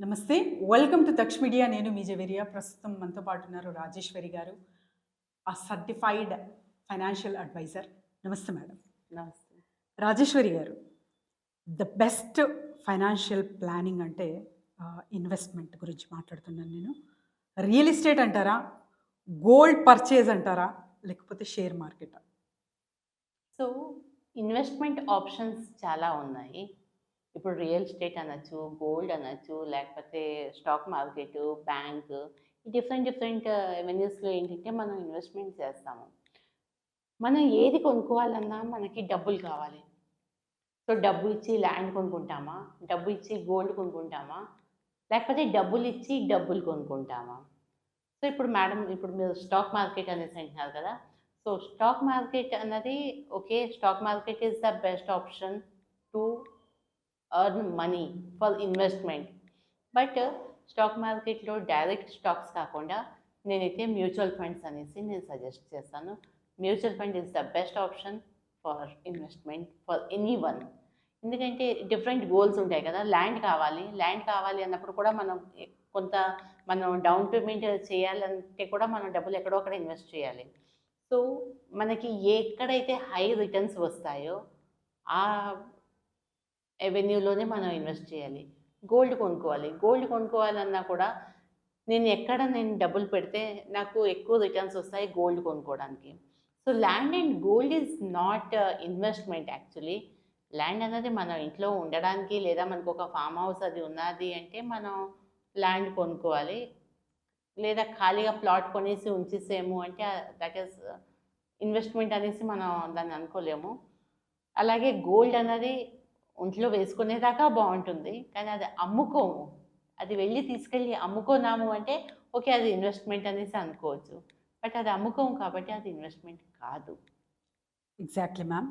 నమస్తే. Welcome to Daksh media. నేను మీ జవేరియా. ప్రస్తుతం మనతో పాటు ఉన్నారు Rajeshwari garu, a certified financial advisor. నమస్తే మేడం. నమస్తే. Rajeshwari garu, the best financial planning అంటే ఇన్వెస్ట్మెంట్ గురించి మాట్లాడుతున్నాను నేను. రియల్ ఎస్టేట్ అంటారా? గోల్డ్ పర్చేజ్ అంటారా? లేకపోతే షేర్ మార్కెటా? సో, ఇన్వెస్ట్‌మెంట్ ఆప్షన్స్ చాలా ఉన్నాయి. ఇప్పుడు రియల్ ఎస్టేట్ అనొచ్చు, గోల్డ్ అనొచ్చు, లేకపోతే stock market, bank different different అవెన్యూస్‌లో ఏంటంటే మనం ఇన్వెస్ట్‌మెంట్ చేస్తాము. మనం ఏది కొనుక్కోవాలన్నా మనకి డబ్బులు కావాలి. సో, డబ్బు ఇచ్చి ల్యాండ్ కొనుక్కుంటామా? డబ్బు ఇచ్చి గోల్డ్ కొనుక్కుంటామా? లేకపోతే డబ్బులిచ్చి డబ్బులు కొనుక్కుంటామా? సో, ఇప్పుడు మీరు స్టాక్ మార్కెట్ అనేసి అంటున్నారు కదా! సో, స్టాక్ మార్కెట్ అన్నది okay. Stock market is the best option to earn money for investment. But stock మార్కెట్‌లో డైరెక్ట్ స్టాక్స్ కాకుండా నేనైతే మ్యూచువల్ ఫండ్స్ అనేసి నేను సజెస్ట్ చేస్తాను. Mutual fund is the best option for investment for anyone. ఎందుకంటే different goals ఉంటాయి కదా! Land కావాలి అన్నప్పుడు కూడా కొంత మనం డౌన్ పేమెంట్ చేయాలంటే కూడా మనం డబ్బులు ఎక్కడో అక్కడ ఇన్వెస్ట్ చేయాలి. సో, మనకి ఎక్కడైతే హై రిటర్న్స్ వస్తాయో ఆ అవెన్యూలోనే మనం ఇన్వెస్ట్ చేయాలి. గోల్డ్ కొనుక్కోవాలన్నా కూడా నేను డబ్బులు పెడితే నాకు ఎక్కువ రిటర్న్స్ వస్తాయి గోల్డ్ కొనుక్కోవడానికి. So, land and gold is not investment actually. Land అనేది మన ఇంట్లో ఉండడానికి లేదా మనకొక ఫార్మ్ హౌస్ అది ఉన్నది అంటే మనం ల్యాండ్ కొనుక్కోవాలి. లేదా ఖాళీగా ప్లాట్ కొనేసి ఉంచేసాము అంటే దట్ ఈస్ ఇన్వెస్ట్‌మెంట్ అనేసి మనం దాన్ని అనుకోలేము. అలాగే గోల్డ్ అన్నది ఒంట్లో వేసుకునేదాకా బావుంటుంది. కానీ అది అమ్ముకోము. అది తీసుకెళ్ళి అమ్ముకున్నాము అంటే ఓకే. అది ఇన్వెస్ట్‌మెంట్ అనేసి అనుకోవచ్చు. బట్ అది అమ్ముకోము కాబట్టి అది ఇన్వెస్ట్‌మెంట్ కాదు. Exactly ma'am.